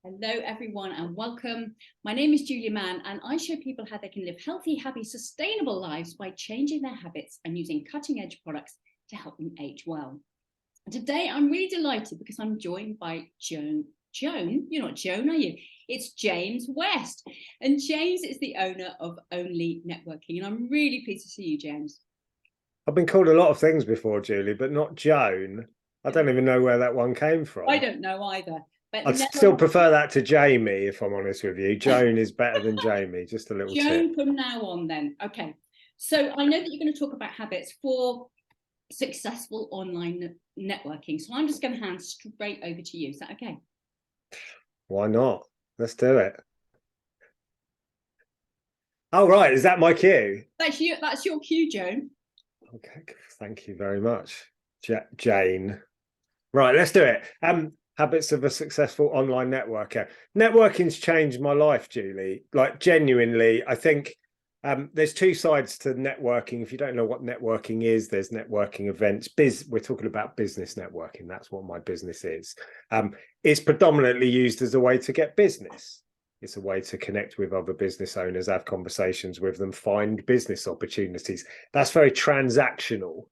Hello, everyone, and welcome. My name is Julia Mann, and I show people how they can live healthy, happy, sustainable lives by changing their habits and using cutting-edge products to help them age well. And today, I'm really delighted because I'm joined by Joan. Joan? You're not Joan, are you? It's James West. And James is the owner of Only Networking. And I'm really pleased to see you, James. I've been called a lot of things before, Julie, but not Joan. I don't even know where that one came from. I don't know either. But I'd still prefer that to Jamie, if I'm honest with you. Joan is better than Jamie, just a little Joan tip. from now on then. Okay. So I know that you're going to talk about habits for successful online networking. So I'm just going to hand straight over to you. Is that okay? Why not? Let's do it. Oh, right. Is that my cue? That's your cue, Joan. Okay. Thank you very much, Jane. Right. Let's do it. Habits of a successful online networker. Networking's changed my life, Julie. Like, genuinely, I think there's two sides to networking. If you don't know what networking is, there's networking events. We're talking about business networking. That's what my business is. It's predominantly used as a way to get business. It's a way to connect with other business owners, have conversations with them, find business opportunities. That's very transactional.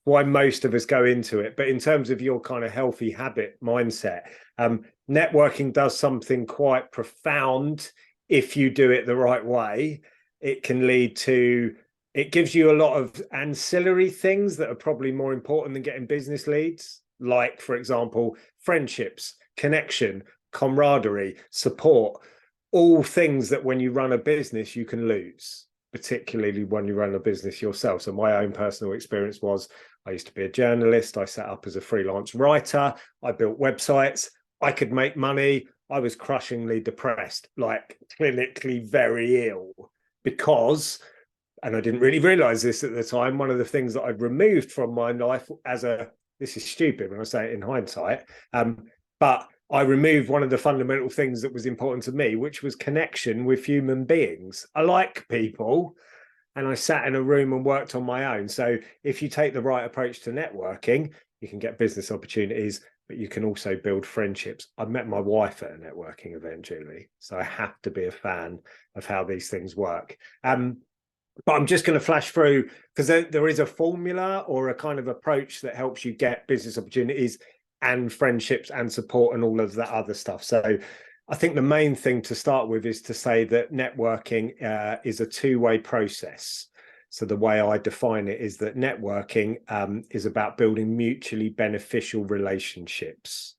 Why most of us go into it. But in terms of your kind of healthy habit mindset, networking does something quite profound if you do it the right way. It can lead to, it gives you a lot of ancillary things that are probably more important than getting business leads. Like, for example, friendships, connection, camaraderie, support, all things that when you run a business, you can lose, particularly when you run a business yourself. So my own personal experience was, I used to be a journalist. I set up as a freelance writer. I built websites. I could make money. I was crushingly depressed, like clinically very ill, because, and I didn't really realize this at the time, one of the things that I'd removed from my life this is stupid when I say it in hindsight, but I removed one of the fundamental things that was important to me, which was connection with human beings. I like people. And I sat in a room and worked on my own. So if you take the right approach to networking, you can get business opportunities, but you can also build friendships. I met my wife at a networking event, Julie, so I have to be a fan of how these things work. But I'm just going to flash through, because there is a formula or a kind of approach that helps you get business opportunities and friendships and support and all of that other stuff. So I think the main thing to start with is to say that networking is a two-way process. So the way I define it is that networking is about building mutually beneficial relationships.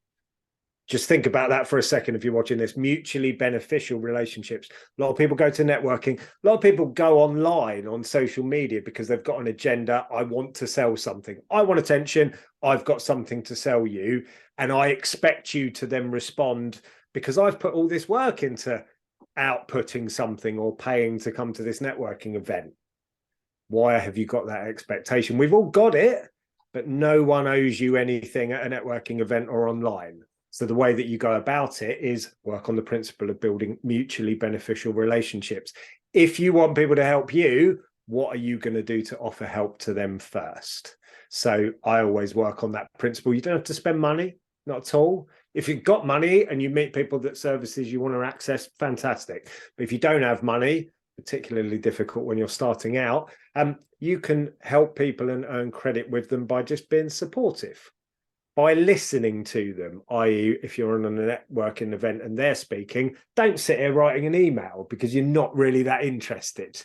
Just think about that for a second if you're watching this. Mutually beneficial relationships. A lot of people go to networking. A lot of people go online on social media because they've got an agenda. I want to sell something. I want attention. I've got something to sell you. And I expect you to then respond because I've put all this work into outputting something or paying to come to this networking event. Why have you got that expectation? We've all got it, but no one owes you anything at a networking event or online. So the way that you go about it is work on the principle of building mutually beneficial relationships. If you want people to help you, what are you going to do to offer help to them first? So I always work on that principle. You don't have to spend money, not at all. If you've got money and you meet people that services you want to access, fantastic. But if you don't have money, particularly difficult when you're starting out, you can help people and earn credit with them by just being supportive, by listening to them, i.e. if you're on a networking event and they're speaking, don't sit here writing an email because you're not really that interested.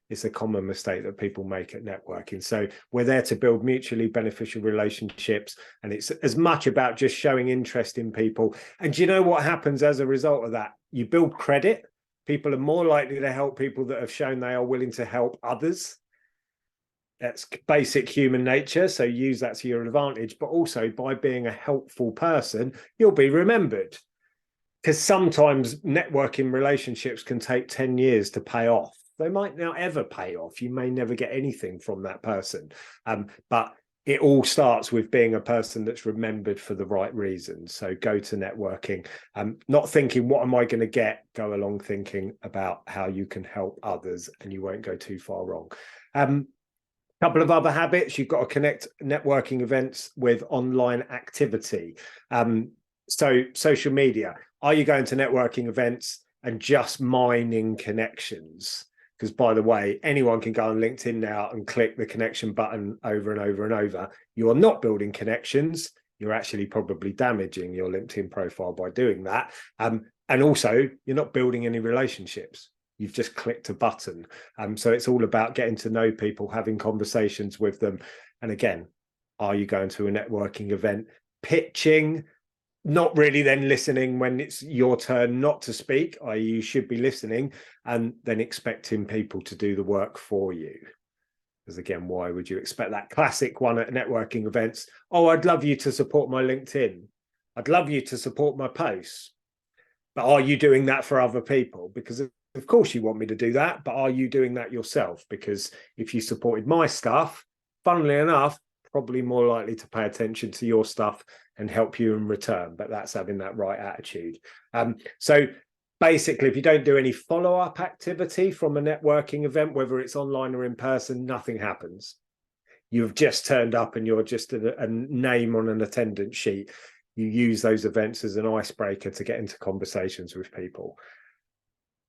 It's a common mistake that people make at networking. So we're there to build mutually beneficial relationships. And it's as much about just showing interest in people. And do you know what happens as a result of that? You build credit. People are more likely to help people that have shown they are willing to help others. That's basic human nature. So use that to your advantage. But also by being a helpful person, you'll be remembered. Because sometimes networking relationships can take 10 years to pay off. They might not ever pay off. You may never get anything from that person. But it all starts with being a person that's remembered for the right reasons. So go to networking, not thinking, what am I going to get? Go along thinking about how you can help others and you won't go too far wrong. Couple of other habits. You've got to connect networking events with online activity. So social media, are you going to networking events and just mining connections? Because by the way, anyone can go on LinkedIn now and click the connection button over and over and over. You are not building connections. You're actually probably damaging your LinkedIn profile by doing that. And also, you're not building any relationships. You've just clicked a button. So it's all about getting to know people, having conversations with them. And again, are you going to a networking event, pitching, not really then listening when it's your turn not to speak, i.e. you should be listening, and then expecting people to do the work for you? Because again, why would you expect that? Classic one at networking events. Oh, I'd love you to support my LinkedIn. I'd love you to support my posts. But are you doing that for other people? Because of course you want me to do that, but are you doing that yourself? Because if you supported my stuff, funnily enough, probably more likely to pay attention to your stuff and help you in return. But that's having that right attitude. So basically, if you don't do any follow-up activity from a networking event, whether it's online or in person, nothing happens. You've just turned up and you're just a name on an attendance sheet. You use those events as an icebreaker to get into conversations with people.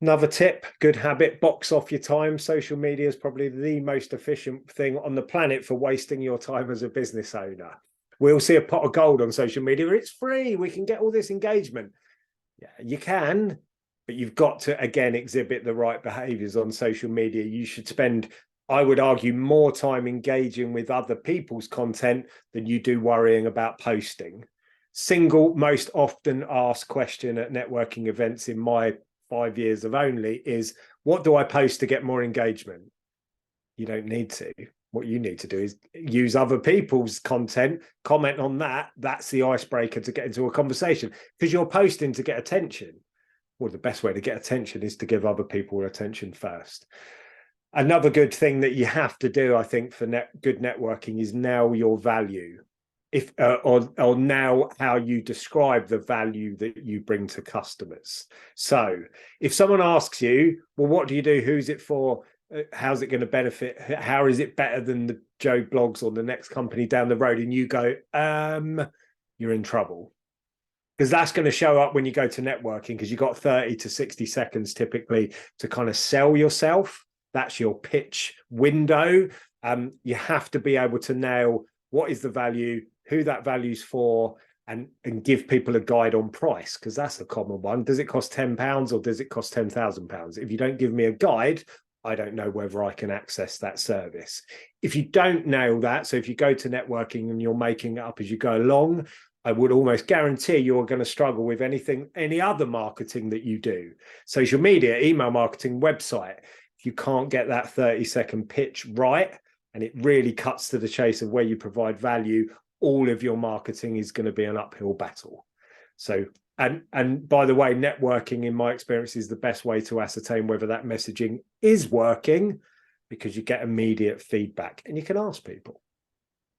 Another tip, good habit, box off your time. Social media is probably the most efficient thing on the planet for wasting your time as a business owner. We'll see a pot of gold on social media. It's free. We can get all this engagement. Yeah, you can, but you've got to, again, exhibit the right behaviors on social media. You should spend, I would argue, more time engaging with other people's content than you do worrying about posting. Single most often asked question at networking events in my 5 years of Only is, what do I post to get more engagement? You don't need to. What you need to do is use other people's content, comment on that. That's the icebreaker to get into a conversation, because you're posting to get attention. Well, the best way to get attention is to give other people attention first. Another good thing that you have to do, I think, for good networking is nail your value. Or now how you describe the value that you bring to customers. So if someone asks you, well, what do you do? Who's it for? How's it going to benefit? How is it better than the Joe Blogs or the next company down the road? And you go, you're in trouble. Because that's going to show up when you go to networking, because you've got 30 to 60 seconds typically to kind of sell yourself. That's your pitch window. You have to be able to nail what is the value, who that value's for, and give people a guide on price, because that's a common one. Does it cost £10 or does it cost £10,000? If you don't give me a guide, I don't know whether I can access that service. If you don't nail that, so if you go to networking and you're making it up as you go along, I would almost guarantee you're going to struggle with any other marketing that you do. Social media, email marketing, website. If you can't get that 30-second pitch right, and it really cuts to the chase of where you provide value, all of your marketing is going to be an uphill battle. So, and by the way, networking, in my experience, is the best way to ascertain whether that messaging is working, because you get immediate feedback and you can ask people,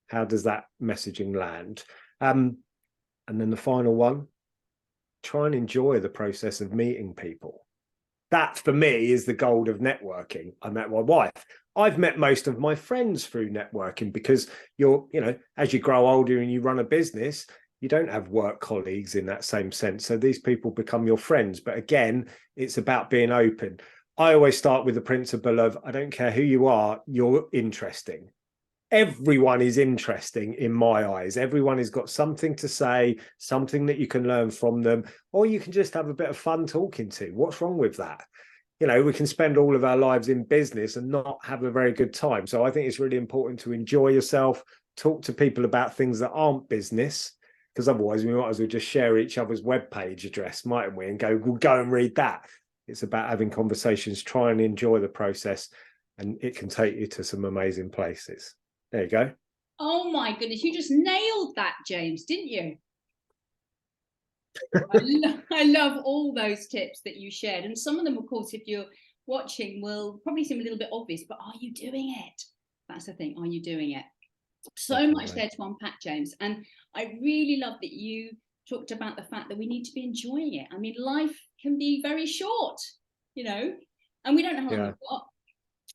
how does that messaging land? And then the final one, try and enjoy the process of meeting people. That, for me, is the gold of networking. I met my wife. I've met most of my friends through networking, because as you grow older and you run a business, you don't have work colleagues in that same sense. So these people become your friends. But again, it's about being open. I always start with the principle of, I don't care who you are, you're interesting. Everyone is interesting in my eyes. Everyone has got something to say, something that you can learn from them, or you can just have a bit of fun talking to. What's wrong with that? We can spend all of our lives in business and not have a very good time. So I think it's really important to enjoy yourself, talk to people about things that aren't business, because otherwise we might as well just share each other's webpage address, mightn't we? And go, well, go and read that. It's about having conversations, try and enjoy the process, and it can take you to some amazing places. There you go. Oh my goodness, you just nailed that, James, didn't you? I love all those tips that you shared. And some of them, of course, if you're watching, will probably seem a little bit obvious, but are you doing it? That's the thing. Are you doing it? So Definitely. much there to unpack, James. And I really love that you talked about the fact that we need to be enjoying it. I mean, life can be very short, and we don't know how long we've got.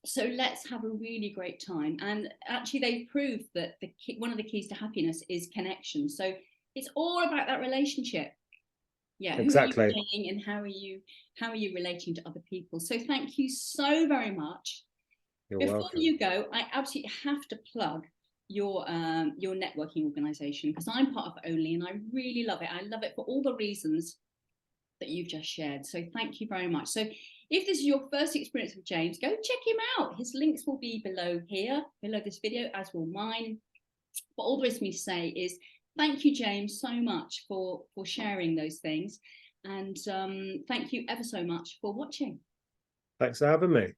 So let's have a really great time. And actually, they've proved that one of the keys to happiness is connection. So It's all about that relationship. Yeah, Exactly. who are you being and how are you relating to other people? So thank you so very much. You're Before welcome. you go, I absolutely have to plug your networking organization, because I'm part of Only and I really love it. I love it for all the reasons that you've just shared. So thank you very much. So if this is your first experience with James, go check him out. His links will be below here, below this video, as will mine. But all there is for me to say is thank you, James, so much for sharing those things. And thank you ever so much for watching. Thanks for having me.